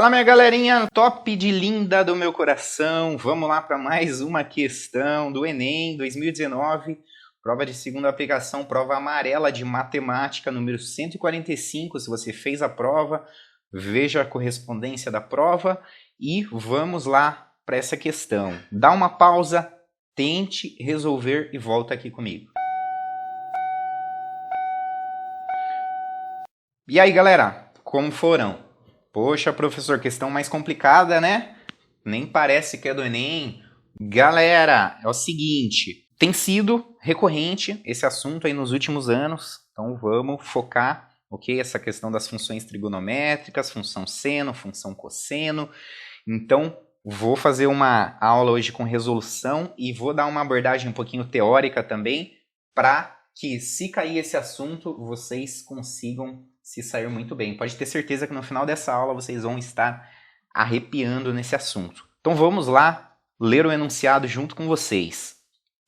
Fala, minha galerinha top de linda do meu coração. Vamos lá para mais uma questão do Enem 2019, prova de segunda aplicação, prova amarela de matemática, número 145. Se você fez a prova, veja a correspondência da prova e vamos lá para essa questão. Dá uma pausa, tente resolver e volta aqui comigo. E aí, galera, como foram? Poxa, professor, questão mais complicada, né? Nem parece que é do Enem. Galera, é o seguinte, tem sido recorrente esse assunto aí nos últimos anos, então vamos focar, ok? Essa questão das funções trigonométricas, função seno, função cosseno. Então, vou fazer uma aula hoje com resolução e vou dar uma abordagem um pouquinho teórica também, para que, se cair esse assunto, vocês consigam se sair muito bem. Pode ter certeza que no final dessa aula vocês vão estar arrepiando nesse assunto. Então vamos lá ler o enunciado junto com vocês.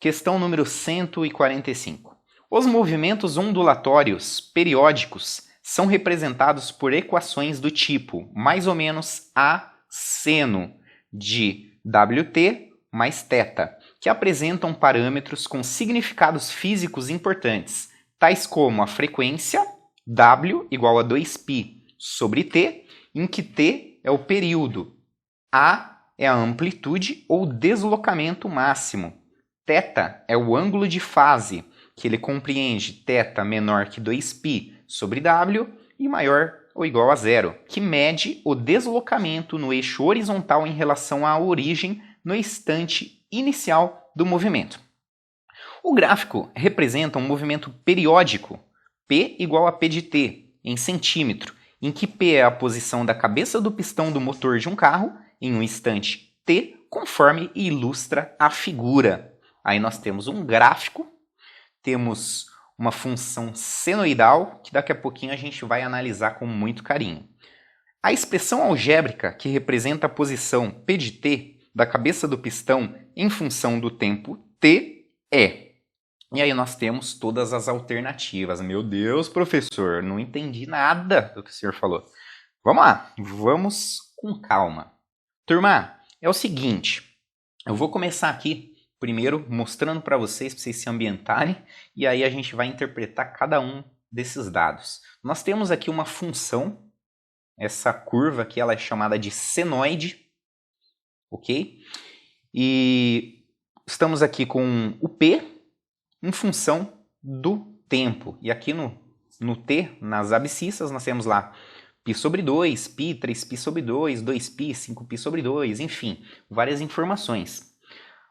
Questão número 145. Os movimentos ondulatórios periódicos são representados por equações do tipo mais ou menos A seno de Wt mais θ, que apresentam parâmetros com significados físicos importantes, tais como a frequência W igual a 2π sobre t, em que t é o período, A é a amplitude ou deslocamento máximo, θ é o ângulo de fase, que ele compreende θ menor que 2π sobre W e maior ou igual a zero, que mede o deslocamento no eixo horizontal em relação à origem no instante inicial do movimento. O gráfico representa um movimento periódico, P igual a P de T, em centímetro, em que P é a posição da cabeça do pistão do motor de um carro em um instante T, conforme ilustra a figura. Aí nós temos um gráfico, temos uma função senoidal, que daqui a pouquinho a gente vai analisar com muito carinho. A expressão algébrica que representa a posição P de T da cabeça do pistão em função do tempo T é... E aí nós temos todas as alternativas. Meu Deus, professor, não entendi nada do que o senhor falou. Vamos lá, vamos com calma. Turma, é o seguinte, eu vou começar aqui primeiro mostrando para vocês se ambientarem, e aí a gente vai interpretar cada um desses dados. Nós temos aqui uma função, essa curva aqui ela é chamada de senoide, ok? E estamos aqui com o P, em função do tempo. E aqui no T, nas abscissas, nós temos lá π sobre 2, π, 3π sobre 2, 2π, 5π sobre 2, enfim, várias informações.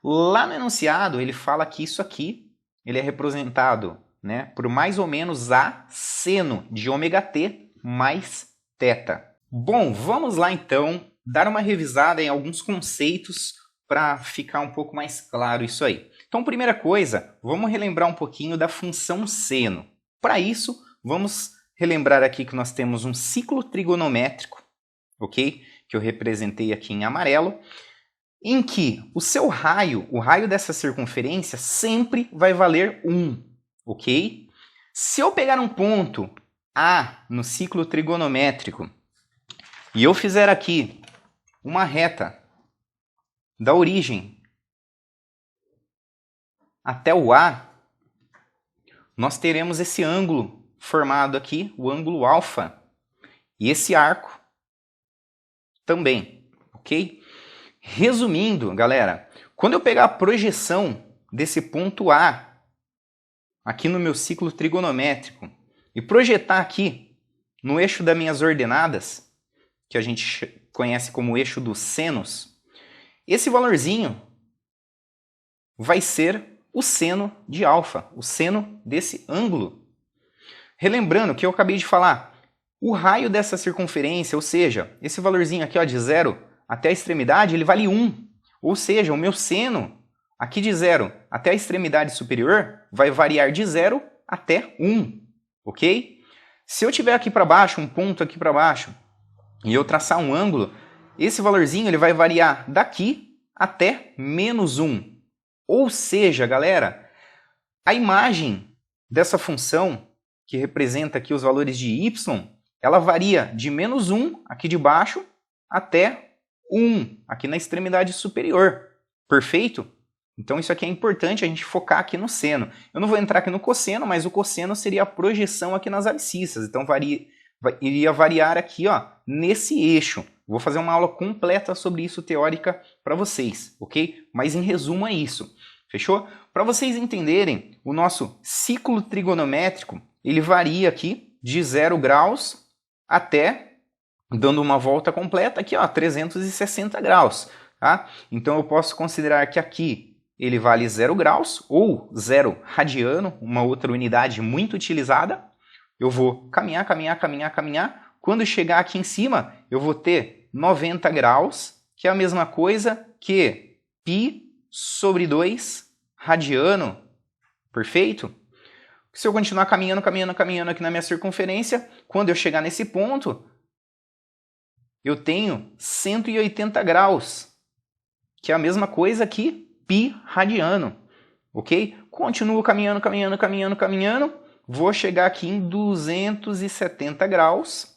Lá no enunciado, ele fala que isso aqui ele é representado, né, por mais ou menos A seno de ômega-t mais θ. Bom, vamos lá então dar uma revisada em alguns conceitos para ficar um pouco mais claro isso aí. Então, primeira coisa, vamos relembrar um pouquinho da função seno. Para isso, vamos relembrar aqui que nós temos um ciclo trigonométrico, ok? Que eu representei aqui em amarelo, em que o seu raio, o raio dessa circunferência, sempre vai valer 1, ok? Se eu pegar um ponto A no ciclo trigonométrico e eu fizer aqui uma reta da origem até o A, nós teremos esse ângulo formado aqui, o ângulo alfa, e esse arco também, ok? Resumindo, galera, quando eu pegar a projeção desse ponto A, aqui no meu ciclo trigonométrico, e projetar aqui no eixo das minhas ordenadas, que a gente conhece como eixo dos senos, esse valorzinho vai ser o seno de alfa, o seno desse ângulo. Relembrando que eu acabei de falar, o raio dessa circunferência, ou seja, esse valorzinho aqui ó, de 0 até a extremidade, ele vale 1. Ou seja, o meu seno, aqui de 0 até a extremidade superior, vai variar de 0 até 1, ok? Se eu tiver aqui para baixo, um ponto aqui para baixo, e eu traçar um ângulo, esse valorzinho ele vai variar daqui até menos 1. Ou seja, galera, a imagem dessa função, que representa aqui os valores de y, ela varia de menos 1 aqui de baixo até 1, aqui na extremidade superior. Perfeito? Então isso aqui é importante a gente focar aqui no seno. Eu não vou entrar aqui no cosseno, mas o cosseno seria a projeção aqui nas abscissas. Então iria variar aqui, ó, nesse eixo. Vou fazer uma aula completa sobre isso teórica para vocês, ok? Mas em resumo é isso. Fechou? Para vocês entenderem, o nosso ciclo trigonométrico, ele varia aqui de 0 graus até, dando uma volta completa aqui, ó, 360 graus. Tá? Então eu posso considerar que aqui ele vale 0 graus ou 0 radiano, uma outra unidade muito utilizada. Eu vou caminhar, caminhar, caminhar, caminhar. Quando chegar aqui em cima, eu vou ter 90 graus, que é a mesma coisa que π sobre 2 radiano. Perfeito? Se eu continuar caminhando, caminhando, caminhando aqui na minha circunferência, quando eu chegar nesse ponto, eu tenho 180 graus, que é a mesma coisa que π radiano, ok? Continuo caminhando, caminhando, caminhando, caminhando, vou chegar aqui em 270 graus,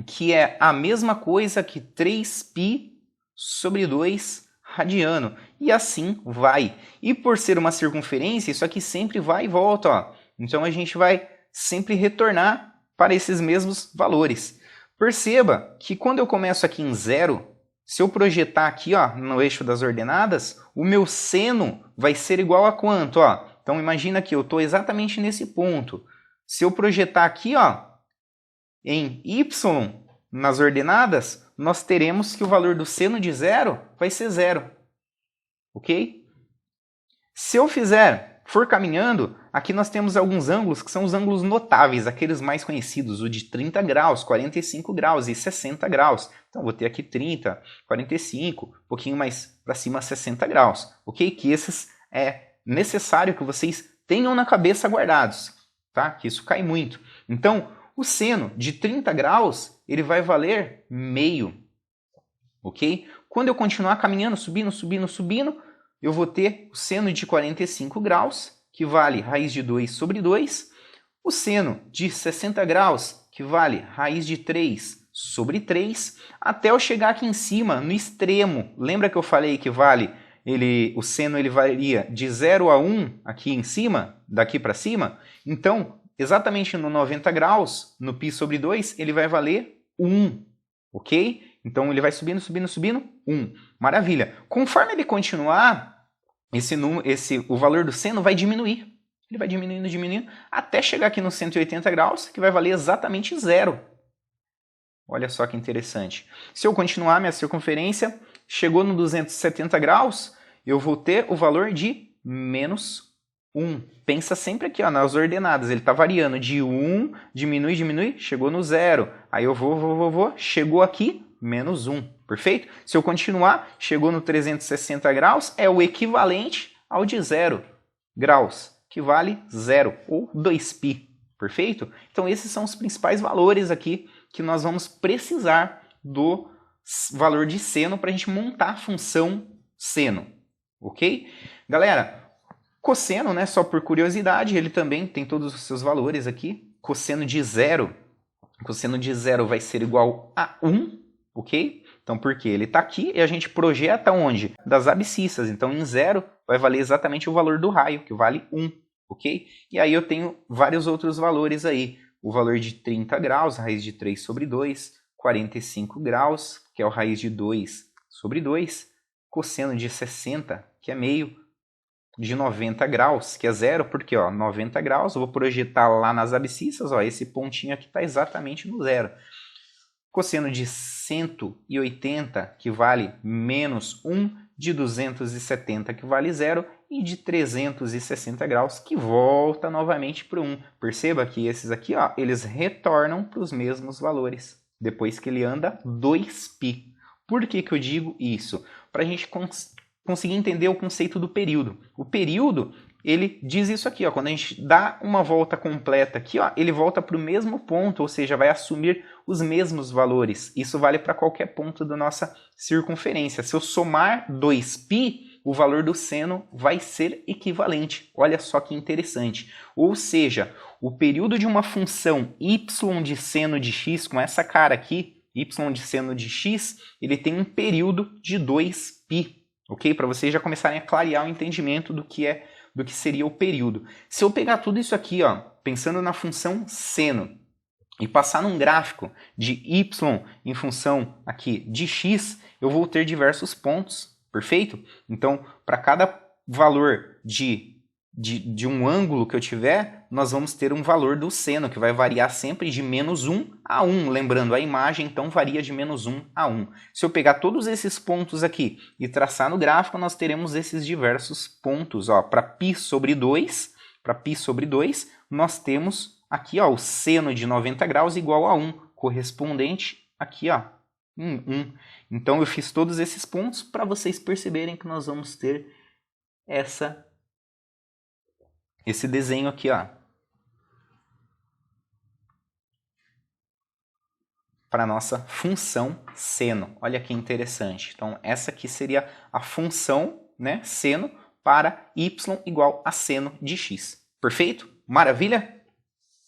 que é a mesma coisa que 3π sobre 2 radiano, e assim vai. E por ser uma circunferência, isso aqui sempre vai e volta, ó. Então a gente vai sempre retornar para esses mesmos valores. Perceba que quando eu começo aqui em 0, se eu projetar aqui, ó, no eixo das ordenadas, o meu seno vai ser igual a quanto? Ó? Então imagina que eu estou exatamente nesse ponto. Se eu projetar aqui, ó, em y nas ordenadas, nós teremos que o valor do seno de 0 vai ser 0. Ok? Se eu for caminhando, aqui nós temos alguns ângulos que são os ângulos notáveis, aqueles mais conhecidos, o de 30 graus, 45 graus e 60 graus. Então, vou ter aqui 30, 45, um pouquinho mais para cima, 60 graus. Ok? Que esses é necessário que vocês tenham na cabeça guardados, tá? Que isso cai muito. Então, o seno de 30 graus, ele vai valer meio. Ok? Quando eu continuar caminhando, subindo, subindo, subindo, eu vou ter o seno de 45 graus, que vale raiz de 2 sobre 2. O seno de 60 graus, que vale raiz de 3 sobre 3. Até eu chegar aqui em cima, no extremo. Lembra que eu falei que o seno ele varia de 0 a 1 aqui em cima, daqui para cima? Então, exatamente no 90 graus, no π sobre 2, ele vai valer 1. Ok? Então ele vai subindo, subindo, subindo, 1. Maravilha. Conforme ele continuar, o valor do seno vai diminuir. Ele vai diminuindo, diminuindo, até chegar aqui no 180 graus, que vai valer exatamente 0. Olha só que interessante. Se eu continuar minha circunferência, chegou no 270 graus, eu vou ter o valor de menos 1. Pensa sempre aqui, ó, nas ordenadas. Ele está variando de 1, diminui, diminui, chegou no 0. Aí eu vou, chegou aqui, menos 1, perfeito? Se eu continuar, chegou no 360 graus, é o equivalente ao de 0 graus, que vale 0, ou 2π, perfeito? Então esses são os principais valores aqui que nós vamos precisar do valor de seno para a gente montar a função seno, ok? Galera, cosseno, né, só por curiosidade, ele também tem todos os seus valores aqui. Cosseno de 0 vai ser igual a 1, ok? Então, por quê? Ele está aqui e a gente projeta onde? Das abscissas. Então, em 0 vai valer exatamente o valor do raio, que vale 1, ok? E aí eu tenho vários outros valores aí. O valor de 30 graus, raiz de 3 sobre 2. 45 graus, que é o raiz de 2 sobre 2. Cosseno de 60, que é meio. De 90 graus, que é 0, porque ó, 90 graus, eu vou projetar lá nas abscissas, ó, esse pontinho aqui está exatamente no 0. Cosseno de 180, que vale menos 1, de 270, que vale 0, e de 360 graus, que volta novamente para o 1. Perceba que esses aqui, ó, eles retornam para os mesmos valores, depois que ele anda 2π. Por que que eu digo isso? Para a gente conseguir entender o conceito do período. O período, ele diz isso aqui, ó, quando a gente dá uma volta completa aqui, ó, ele volta para o mesmo ponto, ou seja, vai assumir os mesmos valores. Isso vale para qualquer ponto da nossa circunferência. Se eu somar 2π, o valor do seno vai ser equivalente. Olha só que interessante. Ou seja, o período de uma função y de seno de x, com essa cara aqui, y de seno de x, ele tem um período de 2π, ok? Para vocês já começarem a clarear o entendimento do que seria o período. Se eu pegar tudo isso aqui, ó, pensando na função seno, e passar num gráfico de y em função aqui de x, eu vou ter diversos pontos, perfeito? Então, para cada valor de um ângulo que eu tiver, nós vamos ter um valor do seno, que vai variar sempre de -1 a 1. Lembrando, a imagem, então, varia de -1 a 1. Se eu pegar todos esses pontos aqui e traçar no gráfico, nós teremos esses diversos pontos. Para π sobre 2, nós temos aqui, ó, o seno de 90 graus igual a 1, correspondente aqui, ó, em 1. Então, eu fiz todos esses pontos para vocês perceberem que nós vamos ter esse desenho aqui, ó, para a nossa função seno. Olha que interessante. Então, essa aqui seria a função, né, seno para y igual a seno de x. Perfeito? Maravilha?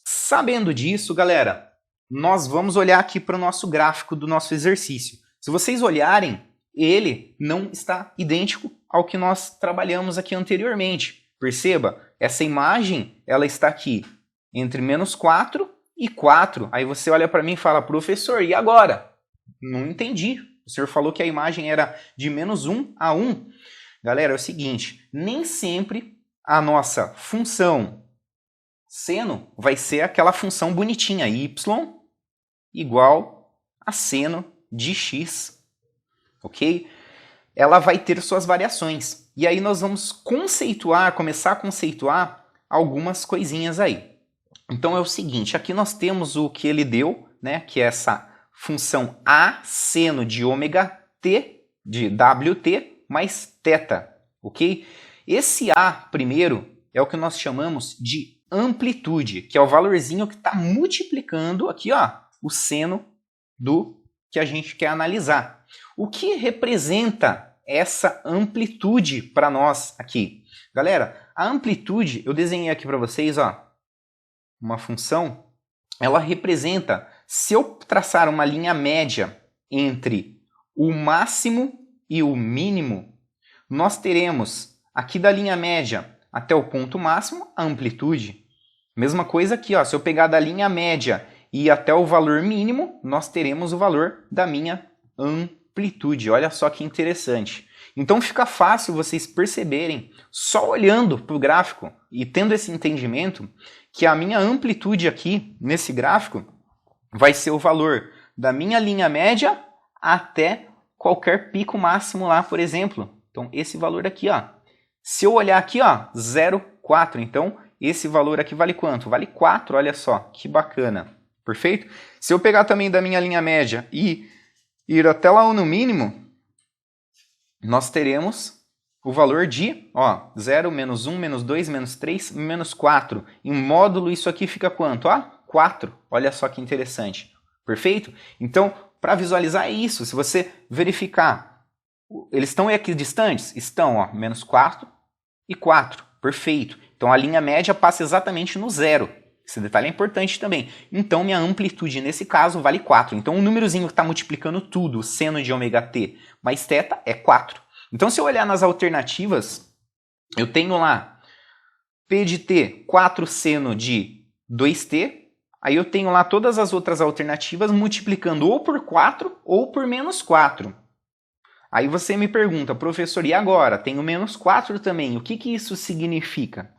Sabendo disso, galera, nós vamos olhar aqui para o nosso gráfico do nosso exercício. Se vocês olharem, ele não está idêntico ao que nós trabalhamos aqui anteriormente. Perceba, essa imagem ela está aqui entre -4 e 4. Aí você olha para mim e fala, professor, e agora? Não entendi. O senhor falou que a imagem era de -1 a 1. Galera, é o seguinte, nem sempre a nossa função seno vai ser aquela função bonitinha, y igual a seno de x, ok? Ela vai ter suas variações. E aí nós vamos começar a conceituar algumas coisinhas aí. Então é o seguinte, aqui nós temos o que ele deu, né, que é essa função a seno de ômega t, de wt, mais θ, ok? Esse a primeiro é o que nós chamamos de amplitude, que é o valorzinho que está multiplicando aqui, ó, o seno do que a gente quer analisar. O que representa essa amplitude para nós aqui? Galera, a amplitude, eu desenhei aqui para vocês, ó, uma função, ela representa, se eu traçar uma linha média entre o máximo e o mínimo, nós teremos aqui da linha média até o ponto máximo, a amplitude. Mesma coisa aqui, ó, se eu pegar da linha média e ir até o valor mínimo, nós teremos o valor da minha amplitude. Olha só que interessante. Então fica fácil vocês perceberem, só olhando para o gráfico e tendo esse entendimento, que a minha amplitude aqui, nesse gráfico, vai ser o valor da minha linha média até qualquer pico máximo lá, por exemplo. Então esse valor aqui, ó. Se eu olhar aqui, ó, 0,4, então esse valor aqui vale quanto? Vale 4, olha só, que bacana. Perfeito? Se eu pegar também da minha linha média e ir até lá no mínimo, nós teremos o valor de, ó, 0, menos 1, menos 2, menos 3, menos 4. Em módulo isso aqui fica quanto? Ó, 4. Olha só que interessante. Perfeito? Então, para visualizar é isso. Se você verificar, eles estão aqui distantes? Estão, ó, menos 4 e 4. Perfeito. Então, a linha média passa exatamente no 0. Esse detalhe é importante também. Então, minha amplitude, nesse caso, vale 4. Então, o númerozinho que está multiplicando tudo, o seno de ômega t mais θ, é 4. Então, se eu olhar nas alternativas, eu tenho lá P de t, 4 seno de 2t. Aí eu tenho lá todas as outras alternativas multiplicando ou por 4 ou por menos 4. Aí você me pergunta, professor, e agora? Tenho menos 4 também. O que isso significa?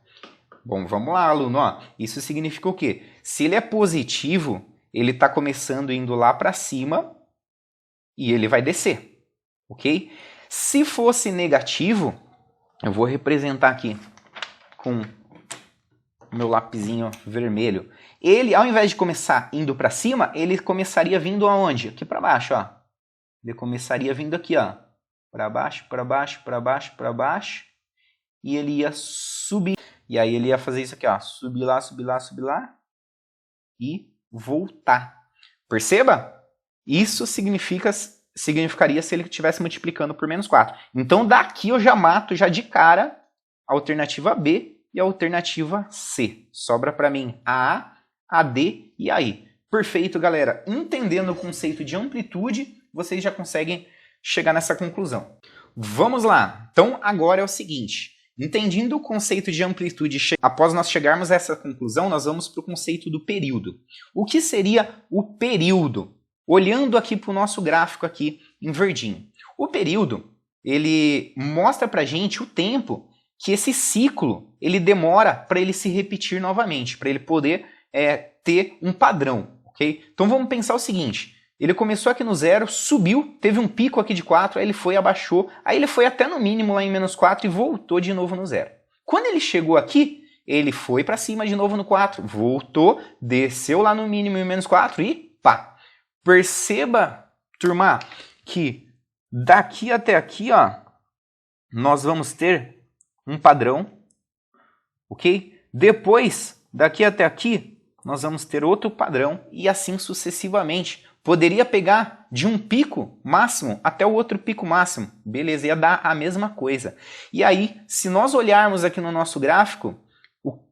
Bom, vamos lá, aluno. Ó, isso significa o quê? Se ele é positivo, ele está começando indo lá para cima e ele vai descer, ok? Se fosse negativo, eu vou representar aqui com meu lapisinho vermelho. Ele, ao invés de começar indo para cima, ele começaria vindo aonde? Aqui para baixo, ó. Ele começaria vindo aqui, ó. Para baixo, para baixo, para baixo, para baixo. E ele ia subir. E aí ele ia fazer isso aqui, ó. Subir lá, subir lá, subir lá. E voltar. Perceba? Isso significaria se ele estivesse multiplicando por menos 4. Então daqui eu já mato já de cara a alternativa B e a alternativa C. Sobra para mim a A, a D e a I. Perfeito, galera. Entendendo o conceito de amplitude, vocês já conseguem chegar nessa conclusão. Vamos lá. Então, agora é o seguinte. Entendendo o conceito de amplitude, após nós chegarmos a essa conclusão, nós vamos para o conceito do período. O que seria o período? Olhando aqui para o nosso gráfico aqui em verdinho. O período, ele mostra para a gente o tempo que esse ciclo ele demora para ele se repetir novamente, para ele poder ter um padrão. Okay? Então vamos pensar o seguinte. Ele começou aqui no 0, subiu, teve um pico aqui de 4, aí ele foi, abaixou, aí ele foi até no mínimo lá em menos 4 e voltou de novo no 0. Quando ele chegou aqui, ele foi para cima de novo no 4, voltou, desceu lá no mínimo em menos 4 e pá. Perceba, turma, que daqui até aqui, ó, nós vamos ter um padrão, ok? Depois, daqui até aqui, nós vamos ter outro padrão e assim sucessivamente. Poderia pegar de um pico máximo até o outro pico máximo. Beleza, ia dar a mesma coisa. E aí, se nós olharmos aqui no nosso gráfico,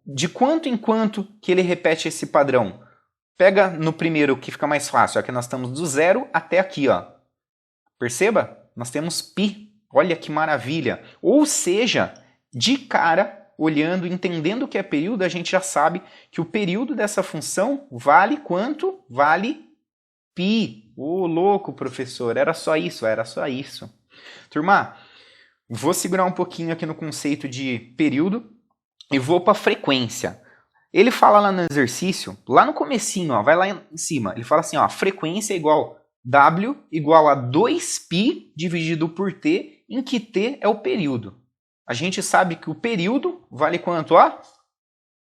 de quanto em quanto que ele repete esse padrão? Pega no primeiro que fica mais fácil. Aqui nós estamos do 0 até aqui, ó. Perceba? Nós temos π. Olha que maravilha. Ou seja, de cara, olhando, entendendo o que é período, a gente já sabe que o período dessa função vale quanto? Vale π. Ô, louco, professor, era só isso, era só isso. Turma, vou segurar um pouquinho aqui no conceito de período e vou para frequência. Ele fala lá no exercício, lá no comecinho, ó, vai lá em cima, ele fala assim, ó, frequência é igual W igual a 2π dividido por t, em que t é o período. A gente sabe que o período vale quanto? Ó?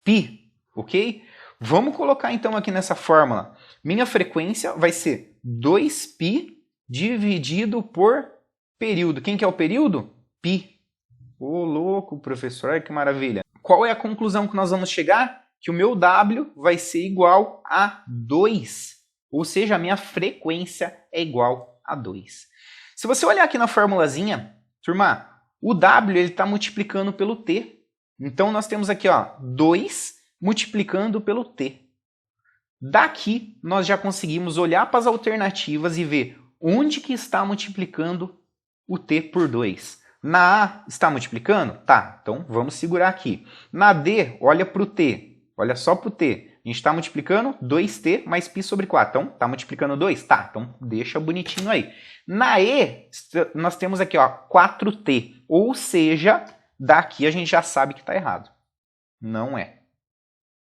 π, ok? Vamos colocar então aqui nessa fórmula. Minha frequência vai ser 2π dividido por período. Quem que é o período? π. Ô, louco, professor, olha que maravilha. Qual é a conclusão que nós vamos chegar? Que o meu W vai ser igual a 2. Ou seja, a minha frequência é igual a 2. Se você olhar aqui na formulazinha, turma, o W está multiplicando pelo T. Então, nós temos aqui ó, 2 multiplicando pelo T. Daqui, nós já conseguimos olhar para as alternativas e ver onde que está multiplicando o T por 2. Na A, está multiplicando? Tá, então vamos segurar aqui. Na D, olha para o T. Olha só para o T. A gente está multiplicando 2t mais π sobre 4. Então, está multiplicando 2? Tá, então deixa bonitinho aí. Na E, nós temos aqui ó, 4t. Ou seja, daqui a gente já sabe que está errado. Não é.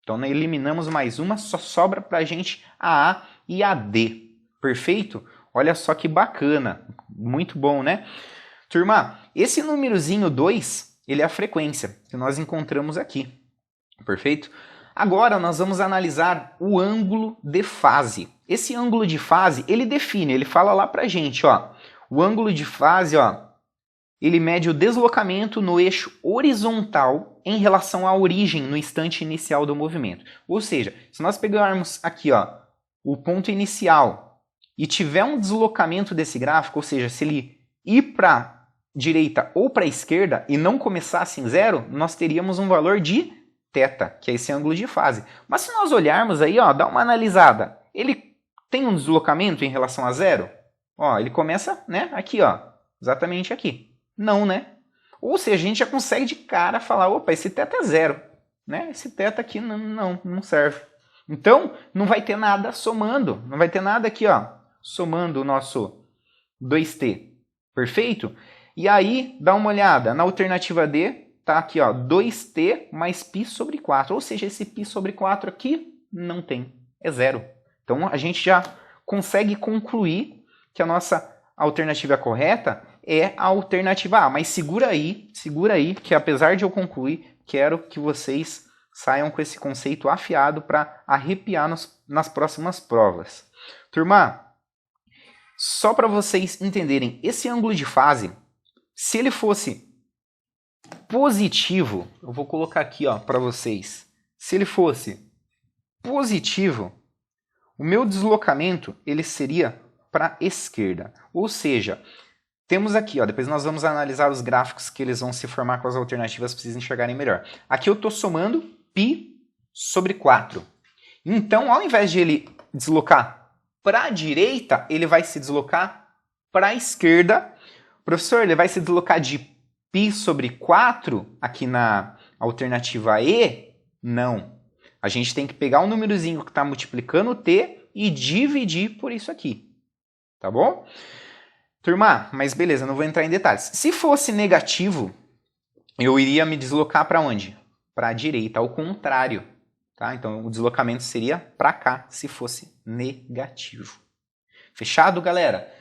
Então, nós eliminamos mais uma, só sobra para a gente a A e a D. Perfeito? Olha só que bacana. Muito bom, né? Turma, esse númerozinho 2, ele é a frequência que nós encontramos aqui. Perfeito? Agora nós vamos analisar o ângulo de fase. Esse ângulo de fase, ele define, ele fala lá pra gente, ó. O ângulo de fase, ó, ele mede o deslocamento no eixo horizontal em relação à origem no instante inicial do movimento. Ou seja, se nós pegarmos aqui, ó, o ponto inicial e tiver um deslocamento desse gráfico, ou seja, se ele ir para direita ou para a esquerda e não começasse em 0, nós teríamos um valor de θ, que é esse ângulo de fase. Mas se nós olharmos aí, ó, dá uma analisada, ele tem um deslocamento em relação a 0? Ó, ele começa, né, aqui, ó, exatamente aqui. Não, né? Ou seja, a gente já consegue de cara falar, opa, esse θ é 0, né? Esse θ aqui não serve. Então, não vai ter nada somando, não vai ter nada aqui, ó, somando o nosso 2t. Perfeito? E aí, dá uma olhada, na alternativa D, tá aqui, ó, 2t mais π sobre 4. Ou seja, esse π sobre 4 aqui não tem, é 0. Então, a gente já consegue concluir que a nossa alternativa correta é a alternativa A. Mas segura aí, que apesar de eu concluir, quero que vocês saiam com esse conceito afiado para arrepiar nas próximas provas. Turma, só para vocês entenderem, esse ângulo de fase, se ele fosse positivo, eu vou colocar aqui para vocês, se ele fosse positivo, o meu deslocamento ele seria para a esquerda. Ou seja, temos aqui, depois nós vamos analisar os gráficos que eles vão se formar com as alternativas para vocês enxergarem melhor. Aqui eu estou somando π sobre 4. Então, ao invés de ele deslocar para a direita, ele vai se deslocar para a esquerda. Professor, ele vai se deslocar de π sobre 4 aqui na alternativa E? Não. A gente tem que pegar um númerozinho que está multiplicando o t e dividir por isso aqui. Tá bom? Turma, mas beleza, não vou entrar em detalhes. Se fosse negativo, eu iria me deslocar para onde? Para a direita, ao contrário. Tá? Então, o deslocamento seria para cá, se fosse negativo. Fechado, galera?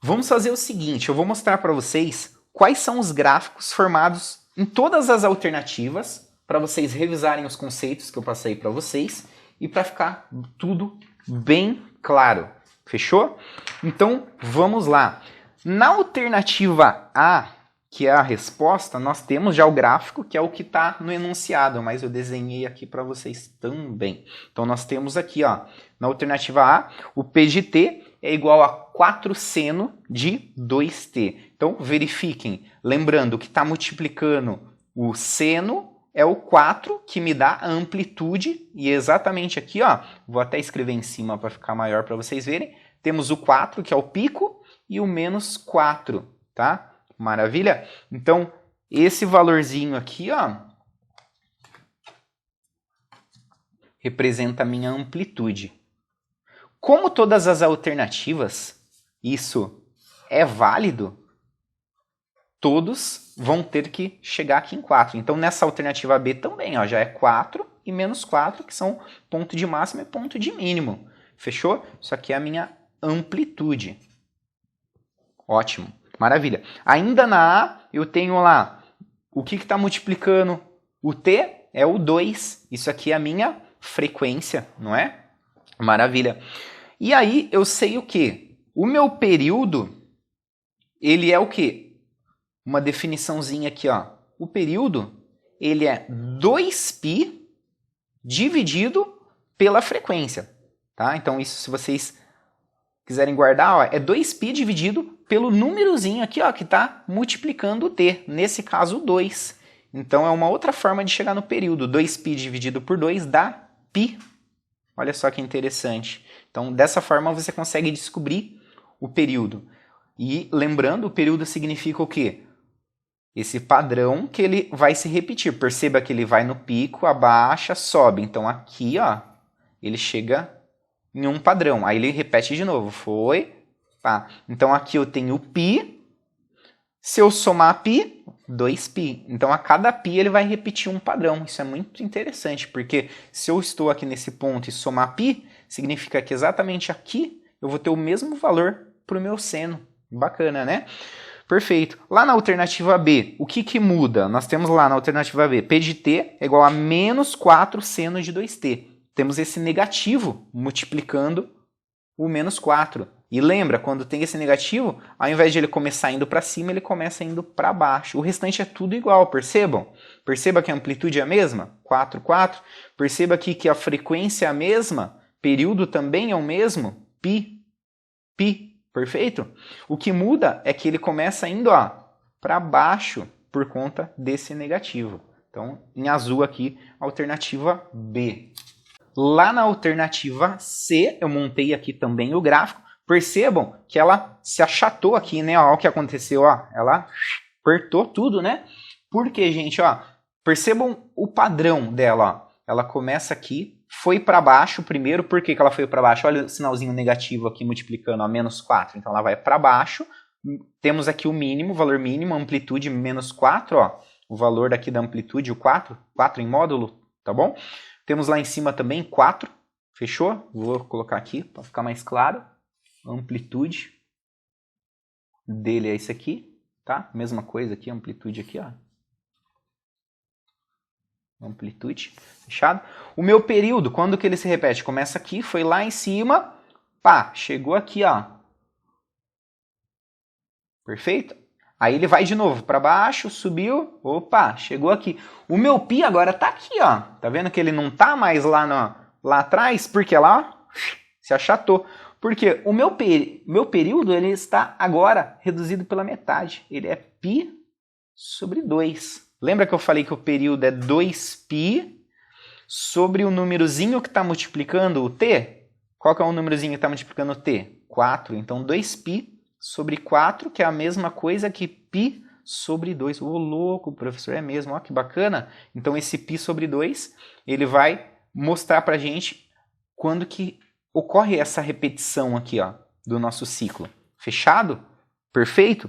Vamos fazer o seguinte, eu vou mostrar para vocês quais são os gráficos formados em todas as alternativas, para vocês revisarem os conceitos que eu passei para vocês e para ficar tudo bem claro. Fechou? Então, vamos lá. Na alternativa A, que é a resposta, nós temos já o gráfico, que é o que está no enunciado, mas eu desenhei aqui para vocês também. Então, nós temos aqui, ó, na alternativa A, o P de t é igual a 4 seno de 2t. Então, verifiquem, lembrando que está multiplicando o seno, é o 4 que me dá a amplitude, e exatamente aqui, ó, vou até escrever em cima para ficar maior para vocês verem, temos o 4, que é o pico, e o menos 4, tá? Maravilha? Então, esse valorzinho aqui, ó, representa a minha amplitude. Como todas as alternativas, isso é válido, todos vão ter que chegar aqui em 4. Então, nessa alternativa B também, ó, já é 4 e menos 4, que são ponto de máximo e ponto de mínimo. Fechou? Isso aqui é a minha amplitude. Ótimo. Maravilha. Ainda na A, eu tenho lá o que está multiplicando o T é o 2. Isso aqui é a minha frequência, não é? Maravilha. E aí eu sei o quê? O meu período, ele é o quê? Uma definiçãozinha aqui, ó. O período, ele é 2π dividido pela frequência, tá? Então isso, se vocês quiserem guardar, ó, é 2π dividido pelo númerozinho aqui, ó, que está multiplicando o t, nesse caso 2. Então é uma outra forma de chegar no período. 2π dividido por 2 dá π. Olha só que interessante. Então dessa forma você consegue descobrir o período. E lembrando, o período significa o quê? Esse padrão que ele vai se repetir. Perceba que ele vai no pico, abaixa, sobe. Então aqui, ó, ele chega em um padrão. Aí ele repete de novo. Foi, pá. Então aqui eu tenho π. Se eu somar π, 2π. Então a cada π ele vai repetir um padrão. Isso é muito interessante, porque se eu estou aqui nesse ponto e somar π, significa que exatamente aqui eu vou ter o mesmo valor para o meu seno. Bacana, né? Perfeito. Lá na alternativa B, o que muda? Nós temos lá na alternativa B, P de t é igual a menos 4 seno de 2t. Temos esse negativo multiplicando o menos 4. E lembra, quando tem esse negativo, ao invés de ele começar indo para cima, ele começa indo para baixo. O restante é tudo igual, percebam? Perceba que a amplitude é a mesma, 4, 4. Perceba aqui que a frequência é a mesma, período também é o mesmo, π, π. Perfeito? O que muda é que ele começa indo para baixo por conta desse negativo. Então, em azul aqui, alternativa B. Lá na alternativa C, eu montei aqui também o gráfico. Percebam que ela se achatou aqui, né? Olha o que aconteceu, ó. Ela apertou tudo, né? Porque, gente, ó, percebam o padrão dela, ó. Ela começa aqui, foi para baixo primeiro. Por que ela foi para baixo? Olha o sinalzinho negativo aqui multiplicando a menos 4. Então ela vai para baixo. Temos aqui o mínimo, o valor mínimo, amplitude menos 4. Ó, o valor daqui da amplitude, o 4. 4 em módulo, tá bom? Temos lá em cima também 4. Fechou? Vou colocar aqui para ficar mais claro. Amplitude dele é esse aqui, tá? Mesma coisa aqui, amplitude aqui, ó. Amplitude, fechado? O meu período, quando que ele se repete? Começa aqui, foi lá em cima, pá, chegou aqui, ó. Perfeito? Aí ele vai de novo para baixo, subiu, opa, chegou aqui. O meu π agora tá aqui, ó. Tá vendo que ele não tá mais lá atrás? Porque lá se achatou. Porque o meu período ele está agora reduzido pela metade. Ele é π sobre 2. Lembra que eu falei que o período é 2π sobre o númerozinho que está multiplicando o t? Qual que é o númerozinho que está multiplicando t? 4. Então, 2π sobre 4, que é a mesma coisa que π sobre 2. Ô, louco, professor, é mesmo. Ó, que bacana. Então, esse π sobre 2, ele vai mostrar para a gente quando que ocorre essa repetição aqui, ó, do nosso ciclo. Fechado? Perfeito?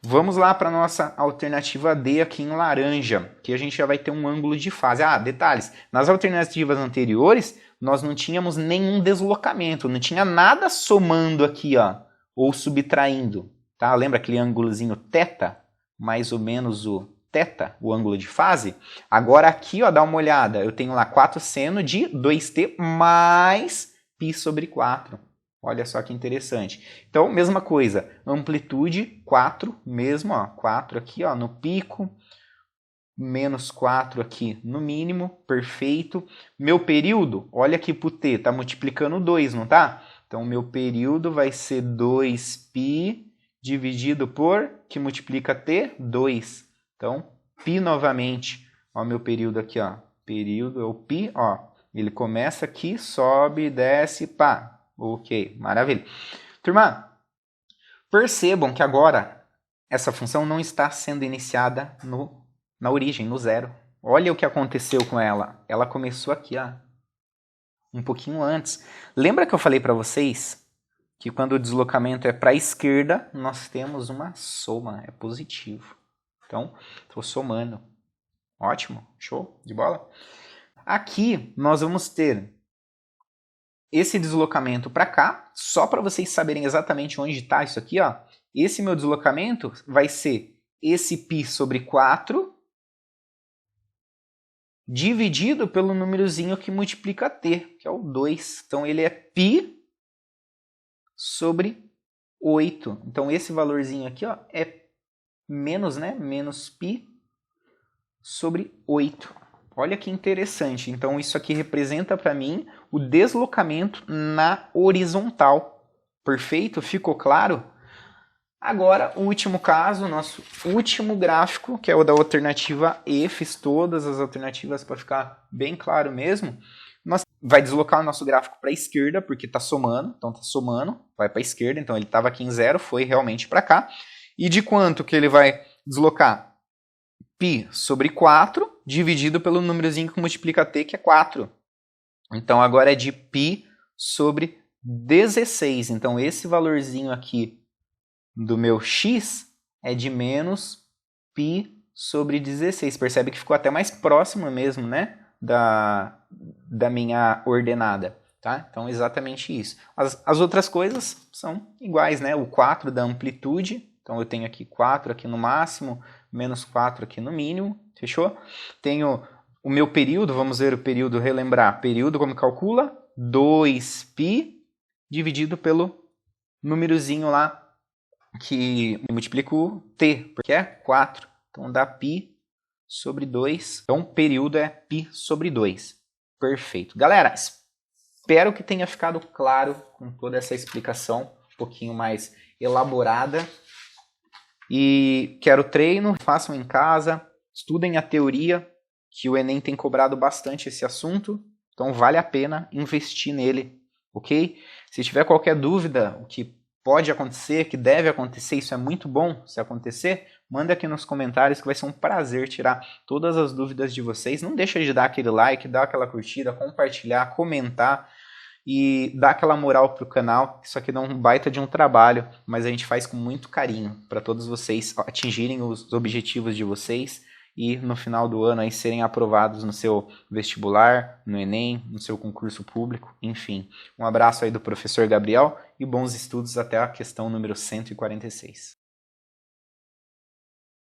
Vamos lá para a nossa alternativa D aqui em laranja, que a gente já vai ter um ângulo de fase. Ah, detalhes, nas alternativas anteriores, nós não tínhamos nenhum deslocamento, não tinha nada somando aqui, ó, ou subtraindo, tá? Lembra aquele ângulozinho θ? Mais ou menos o θ, o ângulo de fase? Agora aqui, ó, dá uma olhada, eu tenho lá 4 seno de 2t mais π sobre 4. Olha só que interessante. Então, mesma coisa, amplitude 4, mesmo, ó, 4 aqui, ó, no pico, menos 4 aqui no mínimo, perfeito. Meu período, olha aqui pro t, tá multiplicando 2, não tá? Então, meu período vai ser 2π dividido por, que multiplica t, 2. Então, π novamente, ó, meu período aqui, ó, período é o π, ó, ele começa aqui, sobe, desce, pá. Ok, maravilha. Turma, percebam que agora essa função não está sendo iniciada na origem, no zero. Olha o que aconteceu com ela. Ela começou aqui, ó, um pouquinho antes. Lembra que eu falei para vocês que quando o deslocamento é para a esquerda, nós temos uma soma, é positivo. Então, estou somando. Ótimo, show, de bola. Aqui nós vamos ter esse deslocamento para cá, só para vocês saberem exatamente onde está isso aqui, ó. Esse meu deslocamento vai ser esse π sobre 4 dividido pelo númerozinho que multiplica t, que é o 2. Então, ele é π sobre 8. Então, esse valorzinho aqui, ó, é menos, né? Menos π sobre 8. Olha que interessante. Então, isso aqui representa para mim o deslocamento na horizontal. Perfeito? Ficou claro? Agora, o último caso, nosso último gráfico, que é o da alternativa E. Fiz todas as alternativas para ficar bem claro mesmo. Nós vai deslocar o nosso gráfico para a esquerda, porque está somando. Então, está somando, vai para a esquerda. Então, ele estava aqui em 0, foi realmente para cá. E de quanto que ele vai deslocar? π sobre 4, dividido pelo númerozinho que multiplica t, que é 4. Então, agora é de π sobre 16. Então, esse valorzinho aqui do meu x é de menos π sobre 16. Percebe que ficou até mais próximo mesmo, né, da minha ordenada. Tá? Então, exatamente isso. As outras coisas são iguais, né? O 4 da amplitude. Então, eu tenho aqui 4 aqui no máximo, menos 4 aqui no mínimo, fechou? Tenho o meu período, vamos ver o período, relembrar. Período, como calcula? 2π dividido pelo númerozinho lá que multiplica o t, porque é 4. Então, dá π sobre 2. Então, período é π sobre 2. Perfeito. Galera, espero que tenha ficado claro com toda essa explicação, um pouquinho mais elaborada. E quero treino, façam em casa, estudem a teoria, que o Enem tem cobrado bastante esse assunto, então vale a pena investir nele, ok? Se tiver qualquer dúvida, o que pode acontecer, que deve acontecer, isso é muito bom se acontecer, manda aqui nos comentários que vai ser um prazer tirar todas as dúvidas de vocês. Não deixa de dar aquele like, dar aquela curtida, compartilhar, comentar, e dar aquela moral pro canal. Isso aqui dá um baita de um trabalho, mas a gente faz com muito carinho para todos vocês atingirem os objetivos de vocês e no final do ano aí serem aprovados no seu vestibular, no Enem, no seu concurso público, enfim. Um abraço aí do professor Gabriel e bons estudos até a questão número 146.